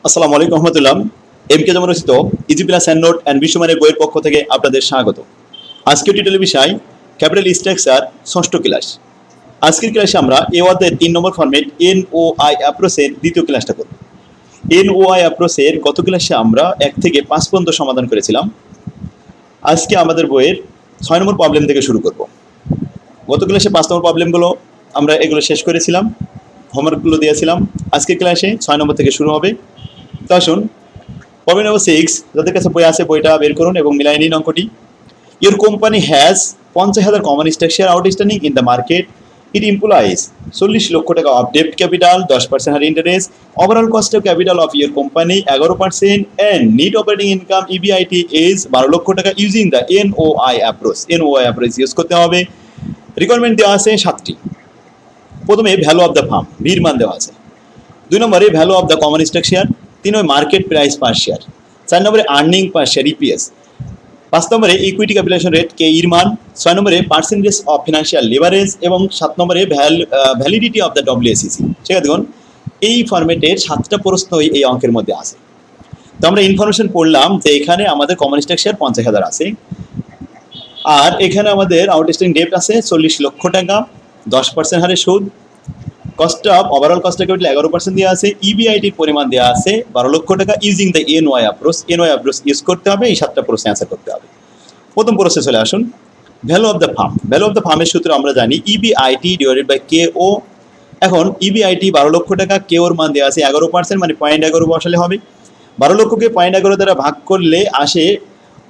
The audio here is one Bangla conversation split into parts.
আসসালামু আলাইকুম রহমতুল্লাহ। এম কে যেমন রচিত easy plus hand note and বিশ্বমানের বইয়ের পক্ষ থেকে আপনাদের স্বাগত। আজকের টিউটোরিয়াল বিষয় ক্যাপিটাল স্ট্রাকচার ষষ্ঠ ক্লাস। আজকের ক্লাসে আমরা এ অধ্যায়ের 3 নম্বর ফরম্যাট এনওআই অ্যাপ্রোচের দ্বিতীয় ক্লাসটা করব। এনওআই অ্যাপ্রোচের গত ক্লাসে আমরা 1 থেকে 5 পর্যন্ত সমাধান করেছিলাম। আজকে আমাদের বইয়ের 6 নম্বর প্রবলেম থেকে শুরু করব। গত ক্লাসে 5 নম্বর প্রবলেমগুলো আমরা এগুলো শেষ করেছিলাম, হোমওয়ার্কগুলো দিয়েছিলাম। আজকের ক্লাসে 6 নম্বর থেকে শুরু হবে। তো আসুন, প্রবলেম নম্বর 6, যাদের কাছে বই আছে বইটা বের করুন এবং মিলাই নিন অঙ্কটি। Your company has 50,000 common stock share outstanding in the market. It employs 40 lakh taka of ডেপ্ট ক্যাপিটাল, 10% হার interest, overall cost of capital of your company 11%, and net operating income EBIT is 12 lakh taka using the NOI approach. NOI approach use করতে হবে। রিকোয়ারমেন্ট দেওয়া আছে 7টি। প্রথমে ভ্যালু অফ দ্য ফার্ম, ভির মান দেওয়া আছে। 2 নম্বরে value of the common stock share. 3 নম্বরে মার্কেট প্রাইস পার শেয়ার। 4 নম্বরে আর্নিং পার শেয়ার ইপিএস। 5 নম্বরে ইকুইটি ক্যাপিটালেশন রেট কে এর মান। 6 নম্বরে পার্সেন্টেজ অফ ফিনান্সিয়াল লিভারেজ এবং 7 নম্বরে ভ্যালিডিটি অফ দ্য ডব্লিউএসিসি। ঠিক আছে, দেখুন এই ফরম্যাটের 7টা প্রশ্নই এই অঙ্কের মধ্যে আছে। তো আমরা ইনফরমেশন পড়লাম যে এখানে আমাদের কমন স্টক শেয়ার 50,000 আছে, আর এখানে আমাদের আউটস্ট্যান্ডিং ডেপ্ট আছে 40 লক্ষ টাকা, 10% হারে সুদ, cost of overall cost of capital 11% দেওয়া আছে, ইবিআইটির পরিমাণ দেওয়া আছে 12 lakh taka using the NOI approach. NOI approach use করতে হবে, এই 7টা প্রশ্নে অ্যান্সার করতে হবে। প্রথম প্রশ্নে চলে আসুন, value of the farm. Value of the ফার্মের সূত্র আমরা জানি ইবিআইটি ডিভাইডেড বাই কে ও। এখন ইবিআইটি 12 লক্ষ টাকা, কে ওর মান দেওয়া আছে 11%, মানে 0.11 বসালে হবে। 12 লক্ষকে 0.11 দ্বারা ভাগ করলে আসে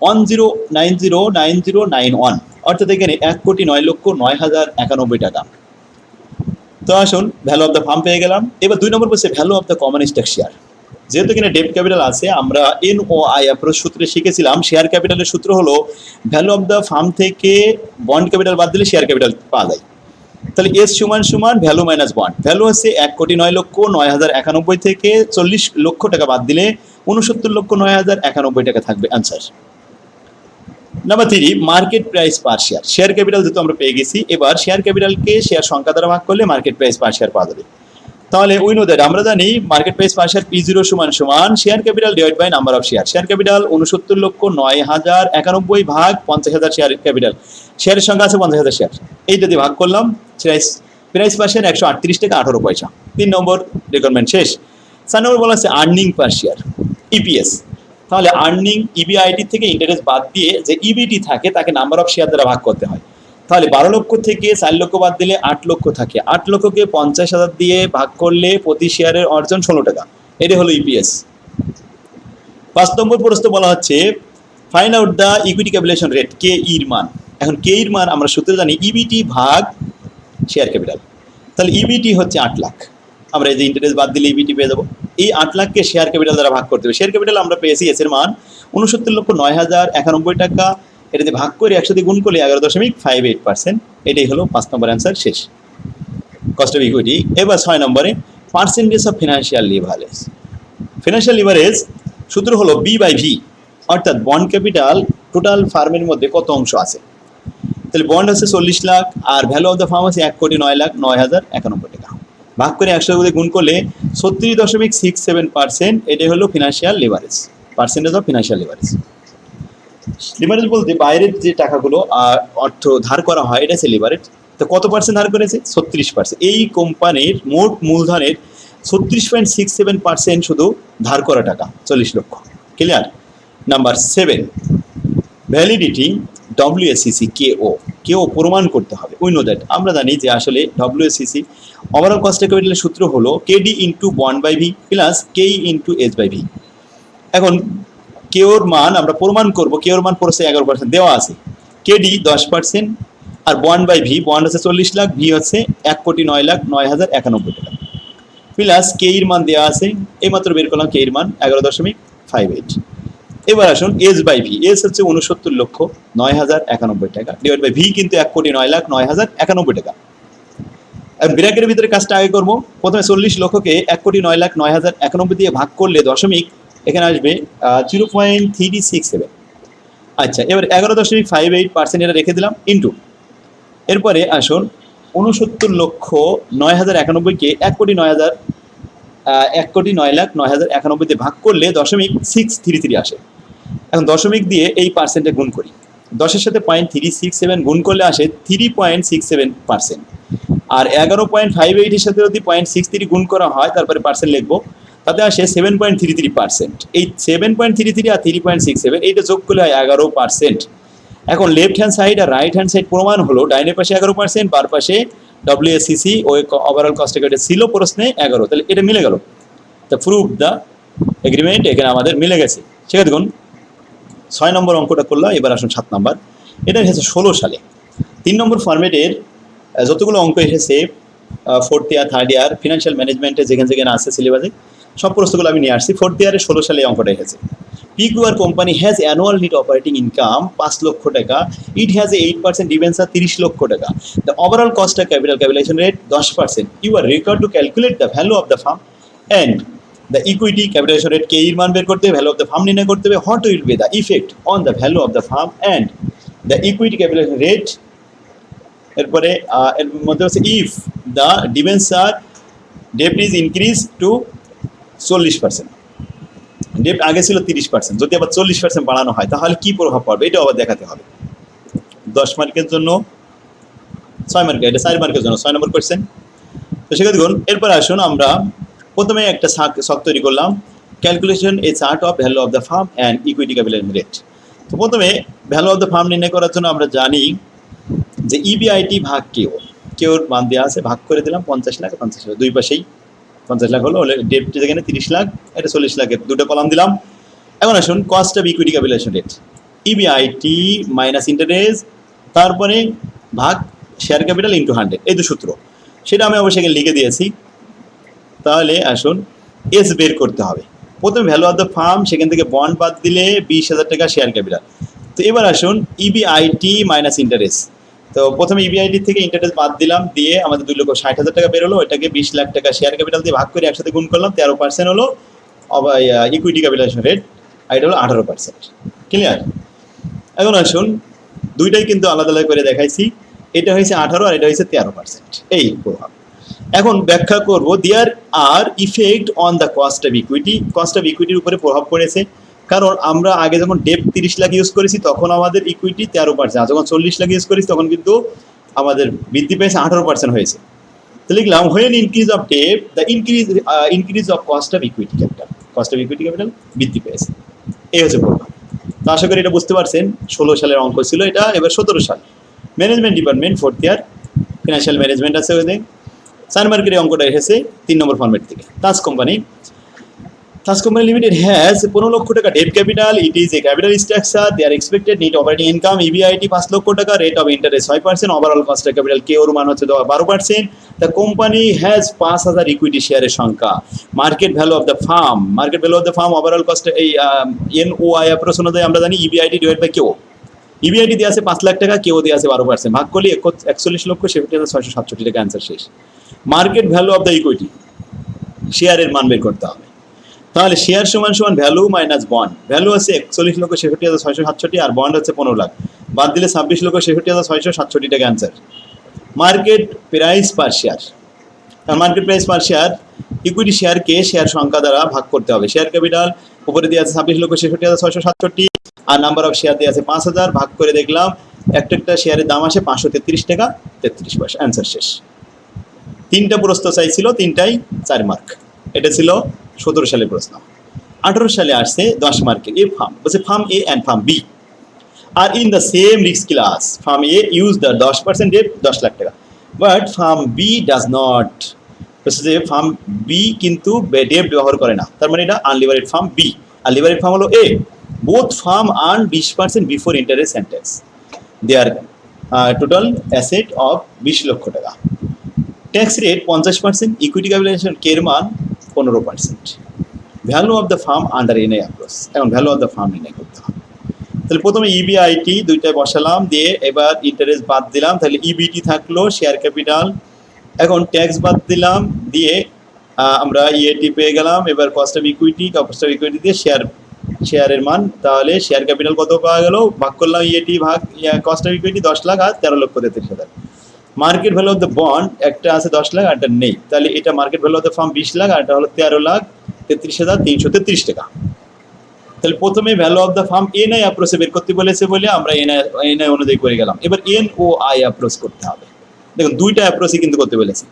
10909091, অর্থাৎ এখানে 1,09,09,091 টাকা। তো আসুন, ভ্যালু অফ দ্য ফার্ম পেয়ে গেলাম। এবার 2 নম্বর বলছে value of the common stock share. যেহেতু এখানে ডেপ্ট ক্যাপিটাল আছে, আমরা এনওআই অ্যাপ্রোচ সূত্রে শিখেছিলাম শেয়ার ক্যাপিটালের সূত্র হলো ভ্যালু অফ দ্য ফার্ম থেকে বন্ড ক্যাপিটাল বাদ দিলে শেয়ার ক্যাপিটাল পাওয়া যায়। তাহলে এস সমান সমান ভ্যালু মাইনাস বন্ড। ভ্যালু হচ্ছে 1,09,09,091 থেকে 40 লক্ষ টাকা বাদ দিলে 69,09,091 টাকা থাকবে answer. Number 3, market price per share. Share capital যেহেতু আমরা পেয়ে গেছি, এবার শেয়ার ক্যাপিটালকে শেয়ার সংখ্যা দ্বারা ভাগ করলে মার্কেট প্রাইস পার শেয়ার পাওয়া যাবে। তাহলে উই নো দ্যাট, আমরা জানি market price per share P0 সমান সমান share capital divide by number of share. Share capital 69,09,091 ভাগ 50,000 শেয়ার ক্যাপিটাল। শেয়ারের সংখ্যা আছে 50,000 শেয়ার, এইটা দিয়ে ভাগ করলাম। প্রাইস পার শেয়ার 138 টাকা 18 পয়সা। 3 নম্বর রিকোয়ারমেন্ট শেষ। 4 নম্বর বলা আছে আর্নিং পার শেয়ার, ইপিএস। তাহলে আর্নিং ইবিআইটি থেকে ইন্টারেস্ট বাদ দিয়ে যে ইবিটি থাকে তাকে নাম্বার অফ শেয়ার দ্বারা ভাগ করতে হয়। তাহলে 12 লক্ষ থেকে 4 লক্ষ বাদ দিলে 8 লক্ষ থাকে। 8 লক্ষকে 50,000 দিয়ে ভাগ করলে প্রতি শেয়ারের অর্জন 16 টাকা। এটা হলো ইপিএস। 5 নম্বর প্রশ্ন বলা হচ্ছে find out the equity capitalization rate, কে এর মান। এখন কে এর মান আমরা সূত্রে জানি ইবিটি ভাগ শেয়ার ক্যাপিটাল। তাহলে ইবিটি হচ্ছে 8 লাখ, আমরা এই যে ইন্টারেস্ট বাদ দিলে ইবিটি পেয়ে যাবো। এই 8 লাখকে শেয়ার ক্যাপিটাল দ্বারা ভাগ করতে হবে। শেয়ার ক্যাপিটাল আমরা পেয়েছি এস এর মান 69,09,091 টাকা। এটাতে ভাগ করে 100 দিয়ে গুণ করলে 11.58%। এটাই হলো 5 নম্বর অ্যান্সার শেষ, কস্ট অফ ইকুইটি। এবার 6 নম্বরে percentage of financial leverage. Financial leverage সূত্র হলো বি বাই ভি, অর্থাৎ বন্ড ক্যাপিটাল টোটাল ফার্মের মধ্যে কত অংশ আছে। তাহলে বন্ড হচ্ছে 40 লাখ আর ভ্যালু অফ দ্য ফার্ম হচ্ছে 1,09,09,091 টাকা। ভাগ করে 100 দিয়ে গুণ করলে 36.67%। এটাই হলো financial leverage, percentage of financial leverage. Leverage বলতে বাইরের যে টাকাগুলো অর্থ ধার করা হয়, এটা হচ্ছে লিভারেজ। তো কত পার্সেন্ট ধার করেছে? 36%। এই কোম্পানির মোট মূলধনের 36.67% শুধু ধার করা টাকা, 40 লক্ষ। ক্লিয়ার? নাম্বার 7, ভ্যালিডিটি ডব্লিউএসিসি কেও প্রমাণ করতে হবে। উই নো দ্যাট, আমরা জানি যে আসলে ডব্লিউএসিসি ওভারঅল কস্ট অফ ক্যাপিটালের সূত্র হলো KD into bond by V plus KE into S by V. এখন কেওর মান আমরা প্রমাণ করব। কেওর মান পড়ছে 11% দেওয়া আছে, কেডি 10% আর বন্ড বাই ভি, বন্ড হচ্ছে 40 লাখ, ভি হচ্ছে 1,09,09,091 টাকা প্লাস কে এর মান দেওয়া আছে, এইমাত্র বের করলাম কে এর মান 11.58। এবার আসুন এস বাই ভি। এস হচ্ছে 69,09,091 টাকা ডিভাইড বাই ভি কিন্তু 1,09,09,091 টাকা। ব্র্যাকেটের ভিতরে কাজটা আগে করবো। প্রথমে 40 লক্ষকে 1,09,09,091 দিয়ে ভাগ করলে দশমিক এখানে আসবে 0.367। আচ্ছা, এবার 11.58% এটা রেখে দিলাম ইন্টু। এরপরে আসুন 69,09,091কে 1,09,000 1,09,09,091 দিয়ে ভাগ করলে 0.633 আসে। এখন দশমিক দিয়ে এই পার্সেন্টে গুণ করি, 10-এর সাথে 0.367 গুণ করলে আসে 3.67%। আর 11.58-এর সাথে যদি 0.63 গুণ করা হয় তারপরে পার্সেন্ট লিখবো, তাতে আসে 7.33%। এই 7.33 আর 3.67 এইটা যোগ করলে হয় 11%। এখন লেফট হ্যান্ড সাইড আর রাইট হ্যান্ড সাইড প্রমাণ হলো ডাইনের পাশে 11%, বার পাশে WACC ওই ওভারঅল কস্ট এটা ছিল প্রশ্নে 11, তাহলে এটা মিলে গেল। তা প্রুভ দ্য এগ্রিমেন্ট, এখানে আমাদের মিলে গেছে। সেখানে দেখুন 6 নম্বর অঙ্কটা করলাম। এবার আসুন 7 নম্বর, এটা এসেছে 16 সালে। 3 নম্বর ফরম্যাটের যতগুলো অঙ্ক এসেছে fourth year, third year, financial ম্যানেজমেন্টে যেখানে যেখানে আছে সিলেবাসে সব প্রশ্নগুলো আমি নিয়ে আসছি। ফোর্থ ইয়ারে 16 সালে অঙ্কটা এসেছে। PQR company has annual net operating income 5 lakh টাকা, it has a 8% debenture 30 lakh taka, the overall cost of capitalization rate 10%, you are required to calculate the value of the firm and the equity capitalization rate কে এর মান বের করতে হবে, ভ্যালু অফ দ্য ফার্ম নির্ণয় করতে হবে, what will be the effect on the value of the firm and the equity capitalization rate. এরপরে এর মধ্যে হচ্ছে ইফ দ্য ডিবেঞ্চার ডেপ্ট ইজ ইনক্রিজ টু 40%, ডেপ্ট আগে ছিল 30%, যদি আবার 40% বাড়ানো হয় তাহলে কি প্রভাব পড়বে, এটা আবার দেখাতে হবে। 10 মার্কের জন্য 6 মার্কের, এটা 4 মার্কের জন্য 6 নম্বর কোয়েশ্চেন। তো সেখানে দেখুন এরপর আসুন আমরা প্রথমে একটা ছক তৈরি করলাম, calculation A chart of value of the firm and equity capital rate. তো প্রথমে ভ্যালু অফ দ্য ফার্ম নির্ণয় করার জন্য আমরা জানি যে ইবিআইটি ভাগ কেওর মান দেওয়া আছে, ভাগ করে দিলাম 50 লাখ 50 লাখ, দুই পাশেই 50 লাখ হলো, ডেপ্ট যেখানে 30 লাখ, এটা 40 লাখের দুটো কলাম দিলাম। এখন আসুন cost of equity capitalization rate, EBIT minus interest, তারপরে ভাগ শেয়ার ক্যাপিটাল ইন্টু 100, এই 2 সূত্র, সেটা আমি অবশ্যই লিখে দিয়েছি। তাহলে আসুন এস বের করতে হবে। প্রথমে ভ্যালু অফ দ্য ফার্ম, সেখান থেকে বন্ড বাদ দিলে 20,000 টাকা শেয়ার ক্যাপিটাল। তো এবার আসুন ইবিআইটি মাইনাস ইন্টারেস্ট, তো প্রথমে ইবিআইটি থেকে ইন্টারেস্ট বাদ দিলাম, দিয়ে আমাদের 2,60,000 টাকা বেরোলো, ওইটাকে 20 লাখ টাকা শেয়ার ক্যাপিটাল দিয়ে ভাগ করে একসাথে গুণ করলাম, 13% হলো ইকুইটি ক্যাপিটালাইজেশন রেট, আর এটা হলো 18%। ক্লিয়ার? এখন আসুন দুইটাই কিন্তু আলাদা আলাদা করে দেখাইছি, এটা হয়েছে 18 আর এটা হয়েছে 13%, এই প্রভাব। এখন ব্যাখ্যা করব there are effect on the cost of equity, cost of ইকুইটির উপরে প্রভাব পড়েছে, কারণ আমরা আগে যখন ডেপ্ট 30 লাখ ইউজ করেছি তখন আমাদের ইকুইটি 13%, আর যখন 40 লাখ ইউজ করেছি তখন কিন্তু আমাদের বৃদ্ধি পেয়েছে 18% হয়েছে। তো লিখলাম হোয়েন ইনক্রিজ অফ ডেপ্ট the increase of cost of equity capital, cost of equity capital বৃদ্ধি পেয়েছে, এই হচ্ছে প্রভাব। তো আশা করি এটা বুঝতে পারছেন। 16 সালের অঙ্ক ছিল এটা। এবার 17 সাল, management department fourth year, financial management আছে ওদের। 4 মার্কের অঙ্কটা এসেছে 3 নম্বর ফরম্যাট থেকে। তাজ company limited has 15 lakh taka debt capital, it is a capital structure, their expected net operating income EBIT 5 lakh taka, rate of interest 6%, overall cost of capital কে ওর মান হচ্ছে 12%, দ্য কোম্পানি হ্যাজ 5,000 ইকুইটি শেয়ারের সংখ্যা, market value of the farm, overall cost, এই এনওআই অ্যাপ্রোচ অনুযায়ী আমরা জানি ইবিআইটি ডিভাইড বাই কেও, ইবিআইটি দেওয়া আছে 5 লাখ টাকা, কেও দেওয়া আছে 12%, ভাগ করলে 41,67,667 টাকা, অ্যান্সার শেষ। Market value of the equity, শেয়ারের মান বের করতে হবে। তাহলে শেয়ার সমান সমান ভ্যালু মাইনাস বন্ড, ভ্যালু আছে 41,67,667 আর বন্ড হচ্ছে 15 লাখ, বাদ দিলে 26,67,667 টাকা, answer. Market price per share, market price per share equity শেয়ারকে শেয়ার সংখ্যা দ্বারা ভাগ করতে হবে। শেয়ার ক্যাপিটাল উপরে দেওয়া আছে 26,67,667 আর নাম্বার অফ শেয়ার দেওয়া আছে 5,000, ভাগ করে দেখলাম একটা শেয়ারের দাম আসে 533 টাকা 33 পয়সা, অ্যান্সার শেষ। 3টা প্রশ্ন চাইছিল, 3টাই 4 মার্ক। এটা ছিল 17 সালের প্রশ্ন। 18 সালে আসছে 10 মার্কের, এ ফার্ম বলছে firm A and firm B are in the same risk class, firm A use the 10% ডেপ্ট 10 lakh taka, but firm B does not, যে ফার্ম বি কিন্তু ডেপ্ট ব্যবহার করে না, তার মানে এটা আনলিভারেড ফার্ম বি, আর লিভারেড ফার্ম হলো A. Both firm earn 20% before interest and tax, their total asset of 20 lakh টাকা, ট্যাক্স রেট 50%, ইকুইটি ক্যাপিটালাইজেশন কের মান 15%, value of the farm under NI approach. এখন ভ্যালু অফ দ্য ফার্ম নির্ণয় করতে হবে। তাহলে প্রথমে ইবিআইটি দুইটায় বসালাম, দিয়ে এবার ইন্টারেস্ট বাদ দিলাম, তাহলে ইবিটি থাকলো, শেয়ার ক্যাপিটাল, এখন ট্যাক্স বাদ দিলাম, দিয়ে আমরা ইএটি পেয়ে গেলাম। এবার কস্ট অফ ইকুইটি দিয়ে শেয়ারের মান, তাহলে শেয়ার ক্যাপিটাল কত পাওয়া গেল, ভাগ করলাম ইএটি ভাগ কস্ট অফ ইকুইটি 10 লাখ আর 13,33,000, market value of the bond একটা আছে 10 লাখ, আর একটা নেই, তাহলে এটা market value of the firm 20 lakh, আর এটা হলো 13,33,333 টাকা। তাহলে প্রথমে value of the firm NI অ্যাপ্রোচে বের করতে বলেছে বলে আমরা এনআই অনুযায়ী করে গেলাম। এবার এনওআই অ্যাপ্রোচ করতে হবে। দেখুন দুইটা অ্যাপ্রোচই কিন্তু করতে বলেছে।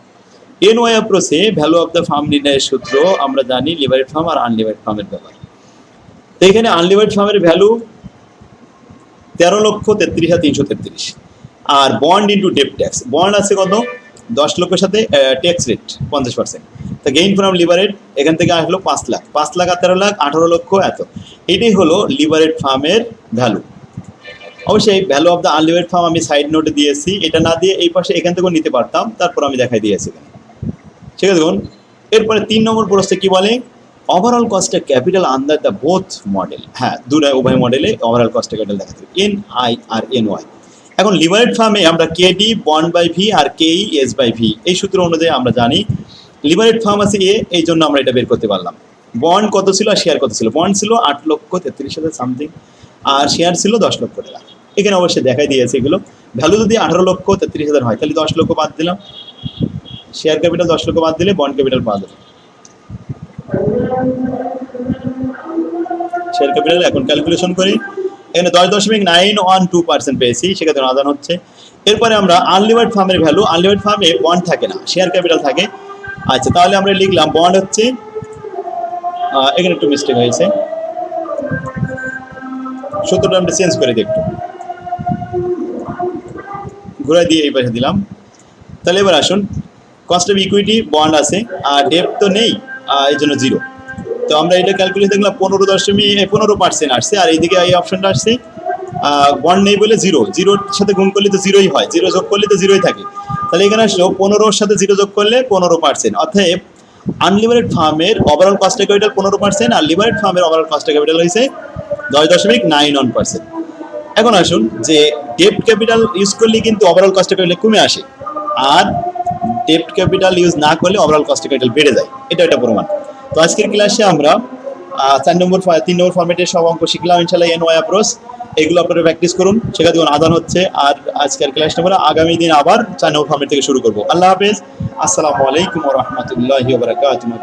এনওআই অ্যাপ্রোচে ভ্যালু অফ দ্য ফার্ম নির্ণয়ের সূত্র আমরা জানি লিভারেড ফার্ম আর আনলিভারেড ফার্মের ব্যাপার। তো এখানে আনলিভারেড ফার্মের ভ্যালু 13,33,333, আর bond into debt tax. Bond আছে কত? 10 লক্ষের সাথে ট্যাক্স রেট 50%। তো গেইন ফ্রম লিভারেড এখান থেকে আসলো 5 লাখ, 5 লাখ আর 13 লাখ 18 লক্ষ এত। এটাই হলো লিভারেড ফার্মের ভ্যালু। অবশ্যই ভ্যালু অফ দ্য আনলিভারেড ফার্ম আমি সাইড নোটে দিয়েছি, এটা না দিয়ে এই পাশে এখান থেকেও নিতে পারতাম, তারপর আমি দেখাই দিয়েছি এখানে। ঠিক আছে দেখুন, এরপরে 3 নম্বর প্রশ্নে কি বলে? Overall cost of capital under the both model. হ্যাঁ, উভয় মডেলে ওভারঅল কস্ট অফ ক্যাপিটাল দেখাতে হবে, এনআই আর এনওয়াই। এখন লিভারেড ফার্মে আমরা কেডি বন্ড বাই ভি আর কেই এস বাই ভি এই সূত্র অনুযায়ী আমরা জানি লিভারেড ফার্ম আছে এ, এই জন্য আমরা এটা বের করতে পারলাম। বন্ড কত ছিল আর শেয়ার কত ছিল? বন্ড ছিল 8,33,000 সামথিং, আর শেয়ার ছিল 10 লক্ষ টাকা। এখানে অবশ্যই দেখাই দিয়েছে এগুলো। ভ্যালু যদি 18,33,000 হয় তাহলে 10 লক্ষ বাদ দিলাম, শেয়ার ক্যাপিটাল 10 লক্ষ বাদ দিলে বন্ড ক্যাপিটাল বাদ দিলাম। শেয়ার ক্যাপিটাল এখন ক্যালকুলেশন করি, এখানে 10.912% পেয়েছি, সেক্ষেত্রে আদান হচ্ছে। এরপরে আমরা আনলিভারেড ফার্মের ভ্যালু, আনলিভারেড ফার্মে বন্ড থাকে না, শেয়ার ক্যাপিটাল থাকে। আচ্ছা, তাহলে আমরা লিখলাম বন্ড হচ্ছে, এখানে একটু মিস্টেক হয়েছে, সূত্রটা আমরা চেঞ্জ করে দিই, একটু ঘুরাই দিয়ে এই পাশে দিলাম। তাহলে এবার আসুন, কস্ট অফ ইকুইটি বন্ড আছে আর ডেপ তো নেই, এই জন্য 0। তো আমরা এটা ক্যালকুলেট দেখলাম 15% আসছে, আর এইদিকে এই অপশনটা আসছে বন্ড নেই বলে 0, 0-র সাথে গুণ করলে তো 0ই হয়, 0 যোগ করলে তো 0ই থাকে। তাহলে এখানে আসলো 15-র সাথে 0 যোগ করলে 15%। অর্থাৎ আনলিভারেড ফার্মের ওভারঅল কস্ট অফ ক্যাপিটাল 15%, আর লিভারেড ফার্মের ওভারঅল কস্ট অফ ক্যাপিটাল হয়েছে 10.91%। এখন আসুন যে ডেপ্ট ক্যাপিটাল ইউজ করলে কিন্তু ওভারঅল কস্ট অফ ক্যাপিটাল কমে আসে, আর ডেপ্ট ক্যাপিটাল ইউজ না করলে ওভারঅল কস্ট অফ ক্যাপিটাল বেড়ে যায়, এটা একটা প্রমাণ। তো আজকের ক্লাসে আমরা 3 নম্বর ফরম্যাটের সব অঙ্ক শিখলাম ইনশাআল্লাহ, এনওয়াই অ্যাপ্রোচ। এগুলো আপনারা প্র্যাকটিস করুন, সেখানে দেখুন আদান হচ্ছে। আর আজকের ক্লাসটা আমরা আগামী দিন আবার 4 নম্বর ফরম্যাট থেকে শুরু করবো। আল্লাহ হাফেজ, আসসালামু আলাইকুম ওয়া রাহমাতুল্লাহি ওয়া বারাকাতুহু।